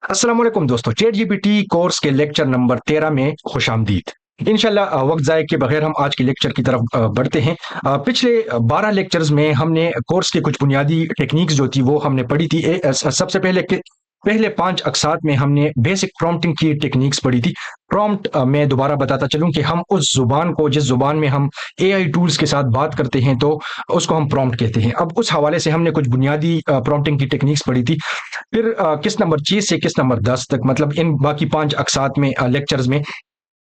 अस्सलाम वालेकुम दोस्तों, चैट जीपीटी कोर्स के लेक्चर नंबर 13 में खुश आमदीद। इंशाल्लाह वक्त ज़ाय के बगैर हम आज के लेक्चर की तरफ बढ़ते हैं। पिछले 12 लेक्चर्स में हमने कोर्स की कुछ बुनियादी टेक्निक्स जो थी वो हमने पढ़ी थी। सबसे पहले 5 अक्सात में हमने बेसिक प्रॉम्प्टिंग की टेक्निक्स पढ़ी थी। प्रॉम्प्ट मैं दोबारा बताता चलूं कि हम उस जुबान को, जिस जुबान में हम एआई टूल्स के साथ बात करते हैं तो उसको हम प्रॉम्प्ट कहते हैं। अब उस हवाले से हमने कुछ बुनियादी प्रॉम्प्टिंग की टेक्निक्स पढ़ी थी। फिर किस नंबर 6 से किस नंबर 10 तक, मतलब इन बाकी 5 अक्सात में, लेक्चर्स में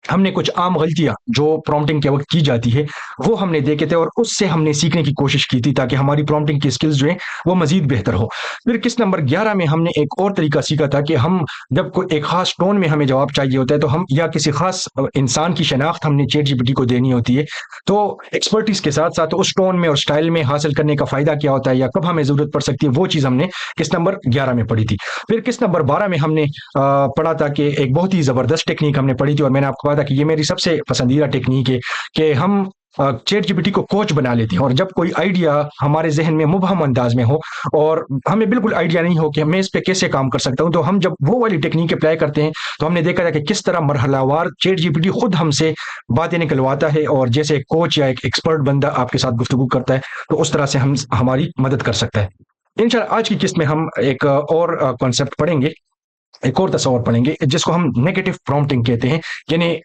हमने कुछ आम गलतियां जो प्रॉम्प्टिंग के वक्त की जाती है वो हमने देखे थे और उससे हमने सीखने की कोशिश की थी ताकि हमारी प्रॉम्प्टिंग की स्किल्स जो है वो मजीद बेहतर हो। फिर किस नंबर 11 में हमने एक और तरीका सीखा था कि हम जब कोई एक खास टोन में हमें जवाब चाहिए होता है तो हम, या किसी खास इंसान की शनाख्त हमने चैट जीपीटी को देनी होती है, तो एक्सपर्टीज के साथ साथ उस टोन में और स्टाइल में हासिल करने का फायदा क्या होता है या कब हमें जरूरत पड़ सकती है, वो चीज हमने किस नंबर 11 में पढ़ी थी। फिर किस नंबर 12 में हमने पढ़ा था कि एक बहुत ही जबरदस्त टेक्निक हमने पढ़ी थी और मैंने आपको कहा था कि ये मेरी सबसे पसंदीदा टेक्निक है कि हम चैट जीपीटी को कोच बना लेते हैं। और जब कोई आइडिया हमारे जहन में मुबहम अंदाज में हो और हमें बिल्कुल आइडिया नहीं हो कि मैं इस पे कैसे काम कर सकता हूं, तो हम जब वो वाली टेक्निक अप्लाई करते हैं तो हमने देखा था कि किस तरह मरहलावार चैट जीपीटी खुद हमसे बातें निकलवाता है और जैसे एक कोच या एक एक्सपर्ट बंदा आपके साथ गुफ्तगू करता है तो उस तरह से हम हमारी मदद कर सकता है। इंशाल्लाह आज की किस्त में हम एक और कॉन्सेप्ट पढ़ेंगे, एक और तस्वर पढ़ेंगे जिसको हम नेगेटिव प्रॉम्प्टिंग कहते हैं। यानी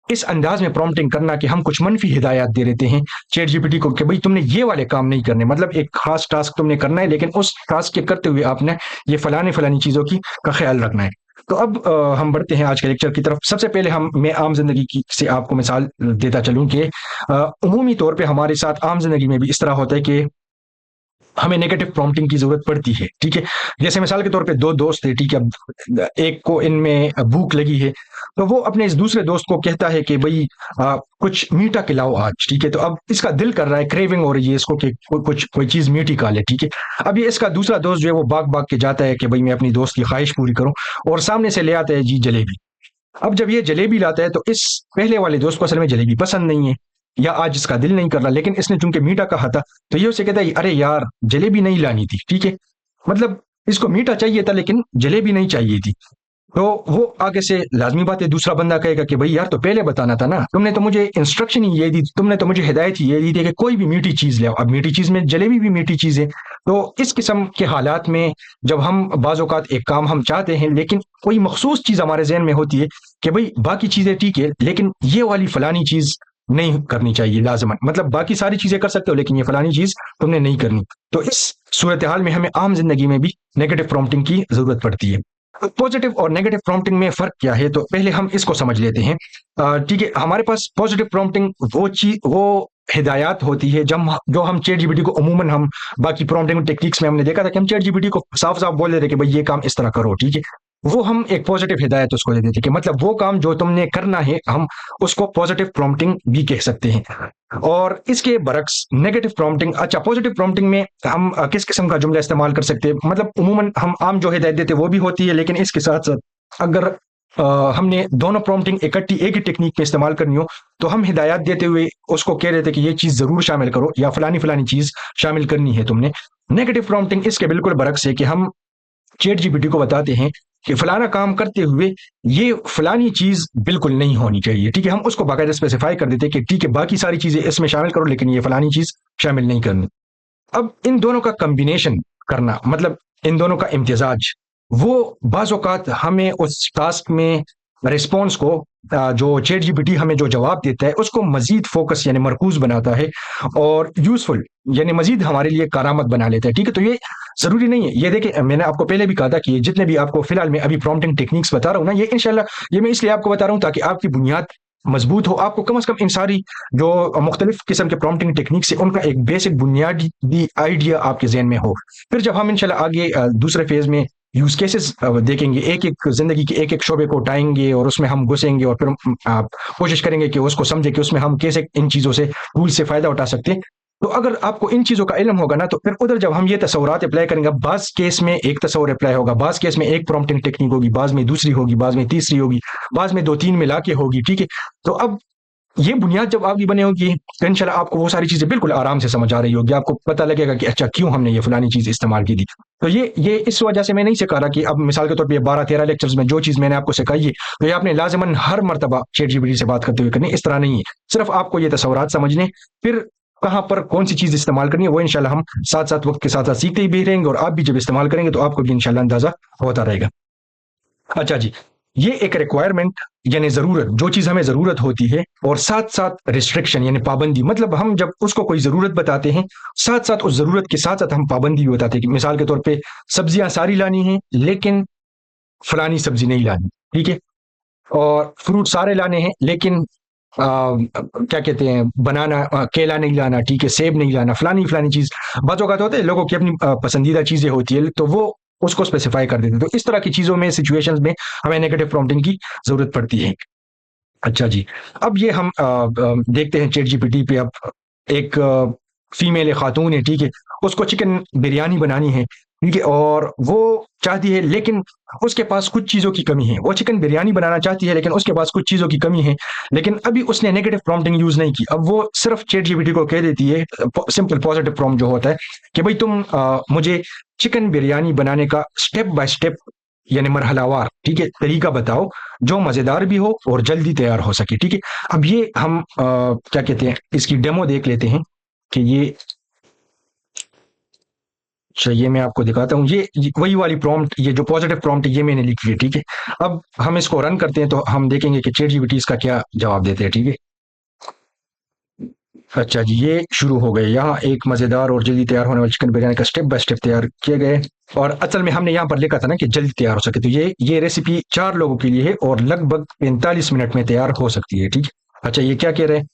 इस अंदाज में प्रॉम्प्टिंग करना कि हम कुछ मनफी हिदायत दे देते हैं चैट जीपीटी को कि भाई तुमने ये वाले काम नहीं करने, मतलब एक खास टास्क तुमने करना है लेकिन उस टास्क के करते हुए आपने ये फलाने फलानी चीजों की का ख्याल रखना है। तो अब हम बढ़ते हैं आज के लेक्चर की तरफ। सबसे पहले मैं आम जिंदगी की से आपको मिसाल देता चलूं कि उमूमी तौर पे हमारे साथ आम जिंदगी में भी इस तरह होता है कि हमें नेगेटिव प्रॉम्प्टिंग की जरूरत पड़ती है। ठीक है, जैसे मिसाल के तौर पे दो दोस्त थे, ठीक है, अब एक को इनमें भूख लगी है तो वो अपने इस दूसरे दोस्त को कहता है कि भाई कुछ मीठा खिलाओ आज। ठीक है, तो अब इसका दिल कर रहा है, क्रेविंग हो रही है इसको कि कोई चीज मीठी खा ले। ठीक है, अब ये इसका दूसरा दोस्त जो है वो भाग भाग के जाता है कि भाई मैं अपनी दोस्त की ख्वाहिश पूरी करूं और सामने से ले आता है जी जलेबी। अब जब ये जलेबी लाता है तो इस पहले वाले दोस्त को असल में जलेबी पसंद नहीं है या आज इसका दिल नहीं कर रहा, लेकिन इसने चूंकि मीठा कहा था तो ये उसे कहता है अरे यार जलेबी नहीं लानी थी। ठीक है, मतलब इसको मीठा चाहिए था लेकिन जलेबी नहीं चाहिए थी। तो वो आगे से लाजमी बात है दूसरा बंदा कहेगा कि भाई यार तो पहले बताना था ना, तुमने तो मुझे इंस्ट्रक्शन ही ये दी, तुमने तो मुझे हिदायत ही ये दी थी कि कोई भी मीठी चीज ले आओ। अब मीठी चीज में जलेबी भी मीठी चीज है। तो इस किस्म के हालात में जब हम बाज़ औक़ात एक काम हम चाहते हैं लेकिन कोई मखसूस चीज हमारे जहन में होती है कि भाई बाकी चीजें ठीक है लेकिन ये वाली फलानी चीज नहीं करनी चाहिए लाजमन, मतलब बाकी सारी चीजें कर सकते हो लेकिन ये फलानी चीज तुमने नहीं करनी। तो इस सूरत हाल में हमें आम जिंदगी में भी नेगेटिव प्रॉम्प्टिंग की जरूरत पड़ती है। पॉजिटिव और नेगेटिव प्रॉम्प्टिंग में फर्क क्या है, तो पहले हम इसको समझ लेते हैं। ठीक है, हमारे पास पॉजिटिव प्रॉम्प्टिंग वो हिदायत होती है जब जो हम चैट जीपीटी को अमूमन हम बाकी प्रॉम्प्टिंग टेक्निक्स में हमने देखा था कि हम चैट जीपीटी को साफ साफ बोल देते कि भाई ये काम इस तरह करो। ठीक है, वो हम एक पॉजिटिव हिदायत उसको दे देते कि मतलब वो काम जो तुमने करना है, हम उसको पॉजिटिव प्रॉम्प्टिंग भी कह सकते हैं। और इसके बरक्स नेगेटिव प्रॉम्प्टिंग, अच्छा पॉजिटिव प्रॉम्प्टिंग में हम किस किस्म का जुमला इस्तेमाल कर सकते हैं, मतलब उमूमन हम आम जो हिदायत देते वो भी होती है लेकिन इसके साथ साथ अगर हमने दोनों प्रॉम्प्टिंग इकट्ठी एक ही टेक्निक में इस्तेमाल करनी हो तो हम हिदायत देते हुए उसको कह रहे थे कि ये चीज जरूर शामिल करो या फलानी फलानी चीज शामिल करनी है तुमने। नेगेटिव प्रॉम्प्टिंग इसके बिल्कुल बरक्स है कि हम चैट जीपीटी को बताते हैं कि फलाना काम करते हुए ये फलानी चीज बिल्कुल नहीं होनी चाहिए। ठीक है, हम उसको बाकायदा स्पेसिफाई कर देते हैं कि ठीक है बाकी सारी चीजें इसमें शामिल करो लेकिन ये फलानी चीज शामिल नहीं करनी। अब इन दोनों का कॉम्बिनेशन करना, मतलब इन दोनों का इम्तिजाज, वो बाज़ औक़ात हमें उस टास्क में रिस्पॉन्स को, जो चैट जीपीटी हमें जो जवाब देता है उसको मजीद फोकस यानी मरकूज बनाता है और यूजफुल यानी मजीद हमारे लिए कारामद बना लेता है। ठीक है, तो ये जरूरी नहीं है, ये देखिए मैंने आपको पहले भी कहा था कि ये जितने भी आपको फिलहाल मैं अभी प्रॉम्प्टिंग टेक्निक्स बता रहा हूँ ना, ये इंशाल्लाह ये मैं इसलिए आपको बता रहा हूँ ताकि आपकी बुनियाद मजबूत हो, आपको कम से कम इन सारी जो मुख्तलिफ किस्म के प्रॉम्प्टिंग टेक्निक से उनका एक बेसिक बुनियादी आइडिया आपके जहन में हो। फिर जब हम इंशाल्लाह आगे दूसरे फेज में यूज केसेस देखेंगे, एक एक जिंदगी के एक एक शोबे को उठाएंगे और उसमें हम घुसेंगे और फिर कोशिश करेंगे कि उसको समझे कि उसमें हम कैसे इन चीजों से टूल से फायदा उठा सकते हैं। तो अगर आपको इन चीजों का इल्म होगा ना तो फिर उधर जब हम ये तस्वुरात अप्लाई करेंगे, बाज केस में एक तस्वर अप्लाई होगा, बाज केस में एक प्रॉम्प्टिंग टेक्निक होगी, बाज में दूसरी होगी, बाज में तीसरी होगी, बाज में दो तीन मिला के होगी। ठीक है, तो अब یہ بنیاد جب آپ کی بنے ہوگی تو انشاءاللہ آپ کو وہ ساری چیزیں بالکل آرام سے سمجھ آ رہی ہوگی، آپ کو پتہ لگے گا کہ اچھا کیوں ہم نے یہ فلانی چیز استعمال کی تھی۔ تو یہ اس وجہ سے میں نہیں سکھا رہا کہ اب مثال کے طور پہ یہ 12-13 لیکچرز میں جو چیز میں نے آپ کو سکھائی ہے تو یہ آپ نے لازماً ہر مرتبہ چیٹ جی پی ٹی سے بات کرتے ہوئے کرنی، اس طرح نہیں ہے، صرف آپ کو یہ تصورات سمجھنے، پھر کہاں پر کون سی چیز استعمال کرنی ہے وہ انشاءاللہ ہم ساتھ ساتھ وقت کے ساتھ ساتھ سیکھتے ہی بھی رہیں گے، اور آپ بھی جب استعمال کریں گے تو آپ کو بھی انشاءاللہ اندازہ ہوتا رہے گا۔ اچھا جی، یہ ایک ریکوائرمنٹ یعنی ضرورت، جو چیز ہمیں ضرورت ہوتی ہے، اور ساتھ ساتھ ریسٹرکشن یعنی پابندی، مطلب ہم جب اس کو کوئی ضرورت بتاتے ہیں ساتھ ساتھ اس ضرورت کے ساتھ ساتھ ہم پابندی بھی بتاتے ہیں کہ مثال کے طور پہ سبزیاں ساری لانی ہیں لیکن فلانی سبزی نہیں لانی، ٹھیک ہے، اور فروٹ سارے لانے ہیں لیکن کیا کہتے ہیں بنانا کیلا نہیں لانا، ٹھیک ہے، سیب نہیں لانا، فلانی فلانی چیز، بعض اوقات ہوتے ہیں لوگوں کی اپنی پسندیدہ چیزیں ہوتی ہے تو وہ اس کو اسپیسیفائی کر دیتے ہیں، تو اس طرح کی چیزوں میں سچویشنز میں ہمیں نیگیٹو پرومپٹنگ کی ضرورت پڑتی ہے۔ اچھا جی، اب یہ ہم دیکھتے ہیں چیٹ جی پی ٹی پہ، اب ایک فیمیل خاتون ہے، ٹھیک ہے، اس کو چکن بریانی بنانی ہے، ٹھیک ہے، اور وہ چاہتی ہے لیکن اس کے پاس کچھ چیزوں کی کمی ہے، وہ چکن بریانی بنانا چاہتی ہے لیکن اس کے پاس کچھ چیزوں کی کمی ہے، لیکن ابھی اس نے نیگیٹو پرومپٹنگ یوز نہیں کی، اب وہ صرف چیٹ جی پی ٹی کو کہہ دیتی ہے سمپل پازیٹو پرومپٹ جو ہوتا ہے کہ بھائی تم مجھے چکن بریانی بنانے کا اسٹیپ بائی اسٹیپ یعنی مرحلہ وار، ٹھیک ہے، طریقہ بتاؤ جو مزیدار بھی ہو اور جلدی تیار ہو سکے، ٹھیک ہے۔ اب یہ ہم کیا کہتے ہیں اس کی ڈیمو دیکھ لیتے ہیں کہ یہ، چلیے میں آپ کو دکھاتا ہوں، یہ وہی والی پرومپٹ، یہ جو پازیٹو پرومپٹ یہ میں نے لکھی ہے، ٹھیک ہے۔ اب ہم اس کو رن کرتے ہیں تو ہم دیکھیں گے کہ چیٹ جی پی ٹی اس کا کیا جواب دیتے ہیں، ٹھیک ہے۔ اچھا جی، یہ شروع ہو گئے، یہاں ایک مزیدار اور جلدی تیار ہونے والی چکن بریانی کا اسٹیپ بائی اسٹیپ تیار کیے گئے، اور اصل میں ہم نے یہاں پر لکھا تھا نا کہ جلدی تیار ہو سکے، تو یہ ریسیپی 4 لوگوں کے لیے ہے اور لگ بھگ 45 منٹ میں تیار ہو سکتی ہے، ٹھیک ہے۔ اچھا یہ کیا کہہ رہے ہیں،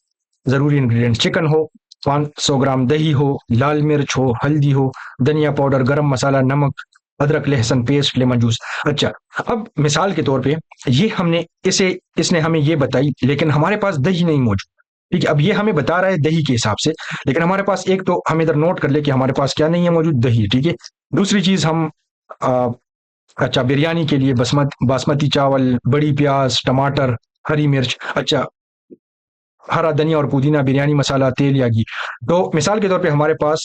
ضروری انگریڈینٹ چکن ہو، 500 گرام دہی ہو، لال مرچ ہو، ہلدی ہو، دھنیا پاؤڈر، گرم مسالہ، نمک، ادرک لہسن پیسٹ، لیمن جوس۔ اچھا اب مثال کے طور پہ یہ ہم نے اس نے ہمیں یہ بتائی لیکن ہمارے پاس دہی نہیں موجود، ٹھیک ہے، اب یہ ہمیں بتا رہا ہے دہی کے حساب سے، لیکن ہمارے پاس ایک تو ہم ادھر نوٹ کر لے کہ ہمارے پاس کیا نہیں ہے موجود، دہی، ٹھیک ہے۔ دوسری چیز ہم اچھا بریانی کے لیے باسمتی چاول، بڑی پیاز، ٹماٹر، ہری مرچ، اچھا ہرا دھنیا اور پودینہ، بریانی مسالہ، تیل یا گھی، تو مثال کے طور پہ ہمارے پاس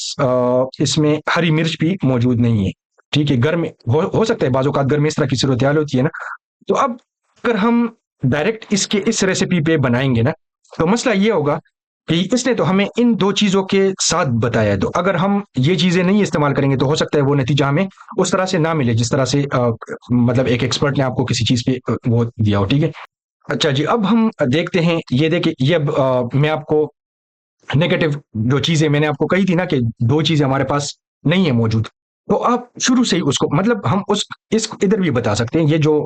اس میں ہری مرچ بھی موجود نہیں ہے، ٹھیک ہے، گرم ہو سکتا ہے بعض اوقات گرم اس طرح کی صورتحال ہوتی ہے نا، تو اب اگر ہم ڈائریکٹ اس ریسیپی پہ بنائیں گے نا تو مسئلہ یہ ہوگا کہ اس نے تو ہمیں ان 2 چیزوں کے ساتھ بتایا ہے، تو اگر ہم یہ چیزیں نہیں استعمال کریں گے تو ہو سکتا ہے وہ نتیجہ ہمیں اس طرح سے نہ ملے جس طرح سے مطلب ایک ایکسپرٹ نے آپ کو کسی چیز پہ وہ دیا ہو، ٹھیک ہے۔ اچھا جی، اب ہم دیکھتے ہیں، یہ دیکھیں یہ اب میں آپ کو نیگیٹو جو چیزیں میں نے آپ کو کہی تھی نا کہ 2 چیزیں ہمارے پاس نہیں ہے موجود، تو آپ شروع سے ہی اس کو مطلب ہم اس کو ادھر بھی بتا سکتے ہیں، یہ جو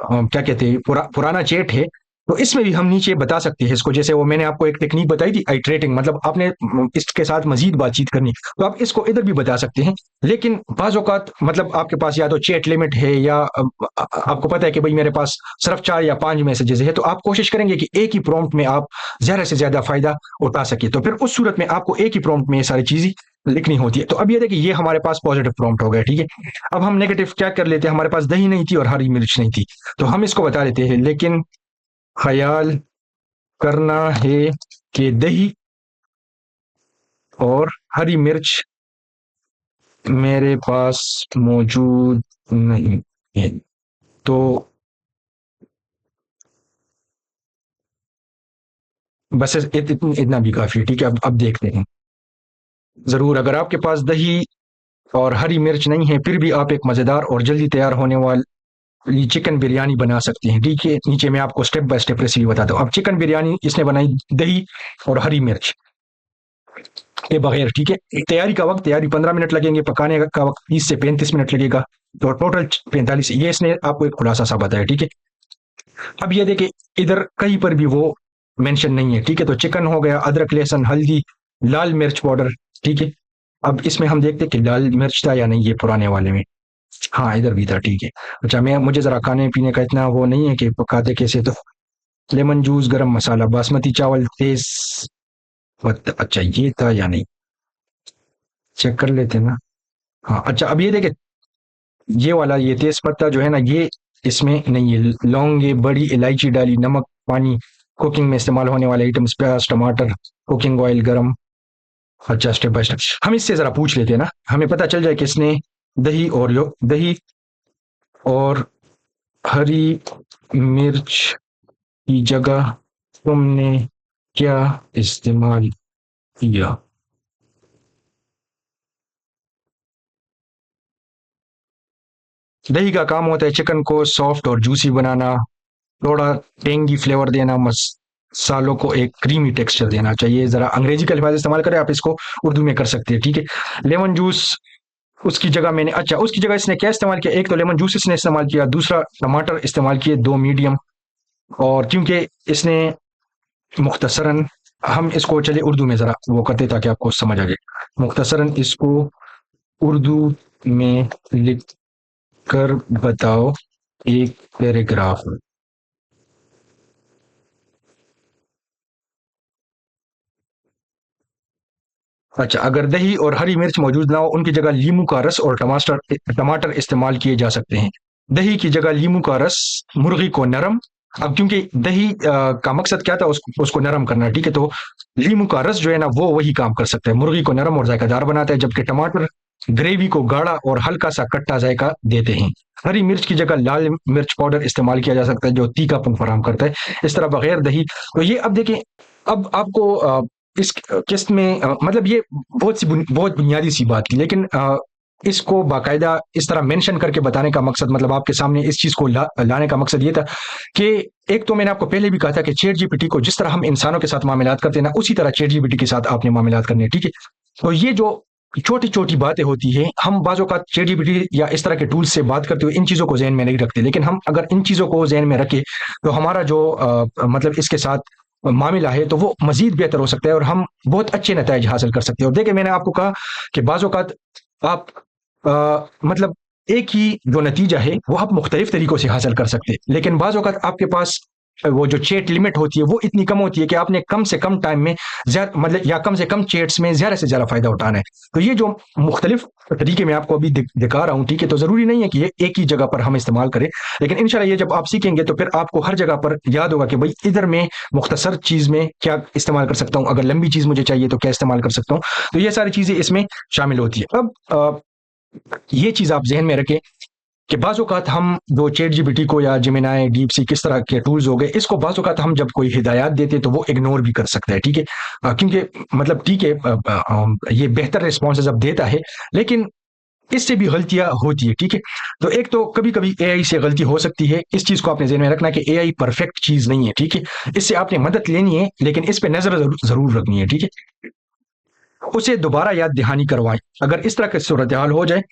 کیا کہتے ہیں پرانا چیٹ ہے تو اس میں بھی ہم نیچے بتا سکتے ہیں اس کو، جیسے وہ میں نے آپ کو ایک ٹیکنیک بتائی تھی آئیٹریٹنگ، مطلب آپ نے اس کے ساتھ مزید بات چیت کرنی، تو آپ اس کو ادھر بھی بتا سکتے ہیں، لیکن بعض اوقات مطلب آپ کے پاس یا تو چیٹ لمٹ ہے یا آپ کو پتا ہے کہ بھئی میرے پاس صرف 4 یا 5 میسجز ہے، تو آپ کوشش کریں گے کہ ایک ہی پرومپٹ میں آپ زیادہ سے زیادہ فائدہ اٹھا سکے، تو پھر اس صورت میں آپ کو ایک ہی پرومپٹ میں یہ ساری چیزیں لکھنی ہوتی ہے۔ تو اب یہ دیکھیں یہ ہمارے پاس پازیٹو پرومپٹ ہو گیا، ٹھیک ہے۔ اب ہم نیگیٹو کیا کر لیتے ہیں، ہمارے پاس دہی نہیں تھی اور ہری مرچ نہیں تھی، تو ہم اس کو بتا دیتے ہیں لیکن خیال کرنا ہے کہ دہی اور ہری مرچ میرے پاس موجود نہیں ہے، تو بس اتنا بھی کافی ہے، ٹھیک ہے۔ اب دیکھتے ہیں، ضرور اگر آپ کے پاس دہی اور ہری مرچ نہیں ہے پھر بھی آپ ایک مزیدار اور جلدی تیار ہونے والی چکن بریانی بنا سکتے ہیں، ٹھیک ہے۔ نیچے میں آپ کو اسٹیپ بائی اسٹیپ ریسیپی بتاتا ہوں۔ اب چکن بریانی اس نے بنائی دہی اور ہری مرچ کے بغیر، ٹھیک ہے۔ تیاری 15 منٹ لگیں گے، پکانے کا وقت 30 سے 35 منٹ لگے گا، تو ٹوٹل 45، یہ اس نے آپ کو ایک خلاصہ سا بتایا، ٹھیک ہے۔ اب یہ دیکھیں ادھر کہیں پر بھی وہ مینشن نہیں ہے، ٹھیک ہے، تو چکن ہو گیا، ادرک لہسن ہلدی لال مرچ پاؤڈر، ٹھیک ہے۔ اب اس میں ہم دیکھتے کہ لال مرچ تھا یا نہیں، یہ پرانے والے میں ہاں ادھر بھی تھا، ٹھیک ہے۔ اچھا مجھے ذرا کھانے پینے کا اتنا وہ نہیں ہے کہ پکاتے کیسے، تو لیمن جوس، گرم مسالہ، باسمتی چاول، تیز اچھا یہ تھا یا نہیں چیک کر لیتے نا، ہاں اچھا اب یہ دیکھیں یہ والا یہ تیز پتہ جو ہے نا یہ اس میں نہیں ہے، لونگ بڑی الائچی ڈالی، نمک، پانی، कुकिंग में इस्तेमाल होने वाले आइटम्स, प्याज, टमाटर, कुकिंग ऑयल, गरम। अच्छा, स्टेप बाय स्टेप हम इससे जरा पूछ लेते हैं ना, हमें पता चल जाए कि इसने दही और हरी मिर्च की जगह तुमने क्या इस्तेमाल किया। दही का काम होता है चिकन को सॉफ्ट और जूसी बनाना, थोड़ा टेंगी फ्लेवर देना, मसालों को एक क्रीमी टेक्सचर देना चाहिए। जरा अंग्रेजी का अल्फाज इस्तेमाल करें, आप इसको उर्दू में कर सकते हैं, ठीक है। लेमन जूस उसकी जगह मैंने, अच्छा उसकी जगह इसने क्या इस्तेमाल किया, एक तो लेमन जूस इसने इस्तेमाल किया, दूसरा टमाटर इस्तेमाल किए 2 मीडियम। और क्योंकि इसने मुख्तसरन, हम इसको चलिए उर्दू में ज़रा वो करते ताकि आपको समझ आ जाए। मुख्तसरन इसको उर्दू में लिख कर बताओ एक पैराग्राफ में। अच्छा, अगर दही और हरी मिर्च मौजूद ना हो, उनकी जगह लीमू का रस और टमाटर इस्तेमाल किए जा सकते हैं। दही की जगह लीमू का रस मुर्गी को नरम, अब क्योंकि दही का मकसद क्या था, उसको नरम करना, ठीक है। तो लीमू का रस जो है ना वो वही काम कर सकता है, मुर्गी को नरम और जायकादार बनाता है, जबकि टमाटर ग्रेवी को गाढ़ा और हल्का सा कट्टा जायका देते हैं। हरी मिर्च की जगह लाल मिर्च पाउडर इस्तेमाल किया जा सकता है जो तीखापन फराहम करता है। इस तरह बगैर दही, तो ये अब देखें, अब आपको इस किस्त में मतलब ये बहुत बुनियादी सी बात थी, लेकिन इसको बाकायदा इस तरह मेंशन करके बताने का मकसद, मतलब आपके सामने इस चीज को लाने का मकसद ये था कि एक तो मैंने आपको पहले भी कहा था कि चैट जीपीटी को जिस तरह हम इंसानों के साथ मामलात करते हैं ना, उसी तरह चैट जीपीटी के साथ आपने मामलात करने हैं, ठीक है। तो ये जो छोटी छोटी बातें होती है, हम बाजों का चैट जीपीटी या इस तरह के टूल्स से बात करते हुए इन चीजों को जहन में नहीं रखते, लेकिन हम अगर इन चीजों को जहन में रखें तो हमारा जो मतलब इसके साथ मामला है तो वो मजीद बेहतर हो सकता है और हम बहुत अच्छे नतीजे हासिल कर सकते हैं। और देखिए, मैंने आपको कहा कि बाज़ औक़ात आप मतलब एक ही जो नतीजा है वो आप मुख्तलिफ तरीकों से हासिल कर सकते हैं, लेकिन बाज़ औक़ात आपके पास वो जो चैट लिमिट होती है वो इतनी कम होती है कि आपने कम से कम टाइम में मतलब या कम से कम चैट्स में ज़्यादा से ज़्यादा फ़ायदा उठाना है। तो ये जो मुख्तलिफ तरीके मैं आपको अभी दिखा रहा हूँ, ठीक है, तो ज़रूरी नहीं है कि ये एक ही जगह पर हम इस्तेमाल करें, लेकिन इंशाल्लाह ये जब आप सीखेंगे तो फिर आपको हर जगह पर याद होगा कि भाई इधर मैं मुख्तसर चीज़ में क्या इस्तेमाल कर सकता हूँ, अगर लंबी चीज़ मुझे चाहिए तो क्या इस्तेमाल कर सकता हूँ। तो ये सारी चीज़ें इसमें शामिल होती है। अब ये चीज़ आप जहन में रखें कि बाज़ औक़ात हम जो चैट जीपीटी को या जेमिनी, डीप सी किस तरह के टूल्स हो गए, इसको बाज़ औक़ात हम जब कोई हिदायत देते हैं तो वो इग्नोर भी कर सकता है, ठीक है। क्योंकि मतलब ठीक है, ये बेहतर रिस्पॉन्सेज अब देता है, लेकिन इससे भी गलतियां होती है, ठीक है। तो एक तो कभी कभी एआई से गलती हो सकती है, इस चीज को आपने ज़हन में रखना कि एआई परफेक्ट चीज नहीं है, ठीक है। इससे आपने मदद लेनी है, लेकिन इस पे नजर जरूर रखनी है, ठीक है। उसे दोबारा याद दहानी करवाएं, अगर इस तरह की सूरत हाल हो जाए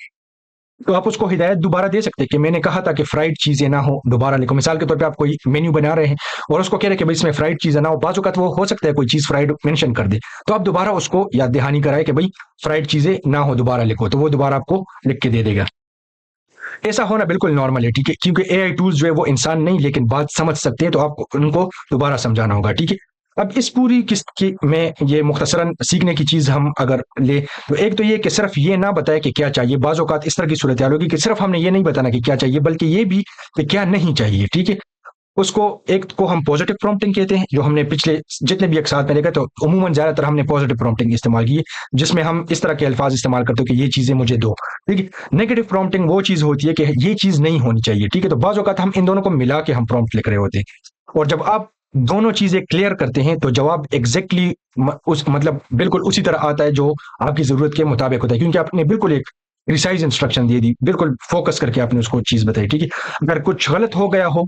तो आप उसको हिदायत दोबारा दे सकते हैं कि मैंने कहा था कि फ्राइड चीजें ना हो, दोबारा लिखो। मिसाल के तौर पे आप कोई मेन्यू बना रहे हैं और उसको कह रहे हैं कि भाई इसमें फ्राइड चीजें ना हो, बाज़ औक़ात वो हो सकता है कोई चीज फ्राइड मेंशन कर दे, तो आप दोबारा उसको याद दहानी कराए कि भाई फ्राइड चीजें ना हो, दोबारा लिखो, तो वो दोबारा आपको लिख के दे देगा। ऐसा होना बिल्कुल नॉर्मल है, ठीक है, क्योंकि एआई टूल्स जो है वो इंसान नहीं लेकिन बात समझ सकते हैं, तो आपको उनको दोबारा समझाना होगा, ठीक है। अब इस पूरी किस्त की में ये मुख्तसरन सीखने की चीज़ हम अगर ले, तो एक तो ये कि सिर्फ ये ना बताए कि क्या चाहिए, बाज़ औक़ात इस तरह की सूरत हाल होगी कि सिर्फ हमने ये नहीं बताना कि क्या चाहिए, बल्कि ये भी कि क्या नहीं चाहिए, ठीक है। उसको एक को हम पॉजिटिव प्रॉम्प्टिंग कहते हैं, जो हमने पिछले जितने भी एक साथ में देखा, तो उमूमन ज़्यादातर हमने पॉजिटिव प्रॉम्प्टिंग इस्तेमाल की है, जिसमें हम इस तरह के अल्फाज इस्तेमाल करते हैं कि ये चीज़ें मुझे दो, ठीक है। नेगेटिव प्रॉम्प्टिंग वो चीज़ होती है कि ये चीज़ नहीं होनी चाहिए, ठीक है। तो बाज़ औक़ात हम इन दोनों को मिला के हम प्रॉम्प्ट लिख रहे होते हैं, और जब आप दोनों चीज़ें क्लियर करते हैं तो जवाब एग्जैक्टली उस मतलब बिल्कुल उसी तरह आता है जो आपकी ज़रूरत के मुताबिक होता है, क्योंकि आपने बिल्कुल एक प्रिसाइज इंस्ट्रक्शन दे दी, बिल्कुल फोकस करके आपने उसको चीज़ बताई, ठीक है। अगर कुछ गलत हो गया हो,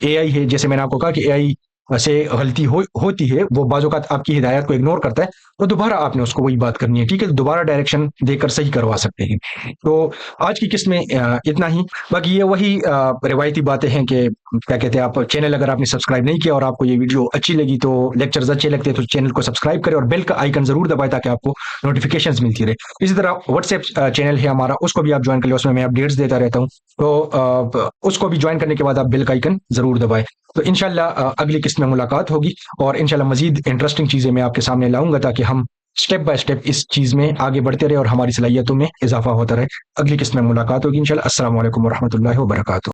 एआई है, जैसे मैंने आपको कहा कि एआई से गलती होती है, वो बाज़ औक़ात आपकी हिदायत को इग्नोर करता है, तो दोबारा आपने उसको वही बात करनी है, ठीक है। तो दोबारा डायरेक्शन देकर सही करवा सकते हैं। तो आज की किस्त में इतना ही। बाकी ये वही रिवायती बातें हैं कि क्या कहते हैं, आप चैनल अगर आपने सब्सक्राइब नहीं किया और आपको ये वीडियो अच्छी लगी, तो लेक्चर्स अच्छे लगते हैं तो चैनल को सब्सक्राइब करें और बेल का आइकन जरूर दबाएं ताकि आपको नोटिफिकेशंस मिलती रहे। इसी तरह व्हाट्सएप चैनल है हमारा, उसको भी आप ज्वाइन कर लें, उसमें मैं अपडेट्स देता रहता हूँ, तो उसको भी ज्वाइन करने के बाद आप बेल का आइकन जरूर दबाएं। तो इंशाल्लाह अगली किस्त में मुलाकात होगी और इंशाल्लाह मजीद इंटरेस्टिंग चीज़ें मैं आपके सामने लाऊंगा ताकि हम स्टेप बाय स्टेप इस चीज़ में आगे बढ़ते रहे और हमारी सलाहियतों में इजाफा होता रहे। अगली किस्त में मुलाकात होगी इंशाल्लाह। अस्सलाम वालेकुम व रहमतुल्लाहि व बरकातुहू।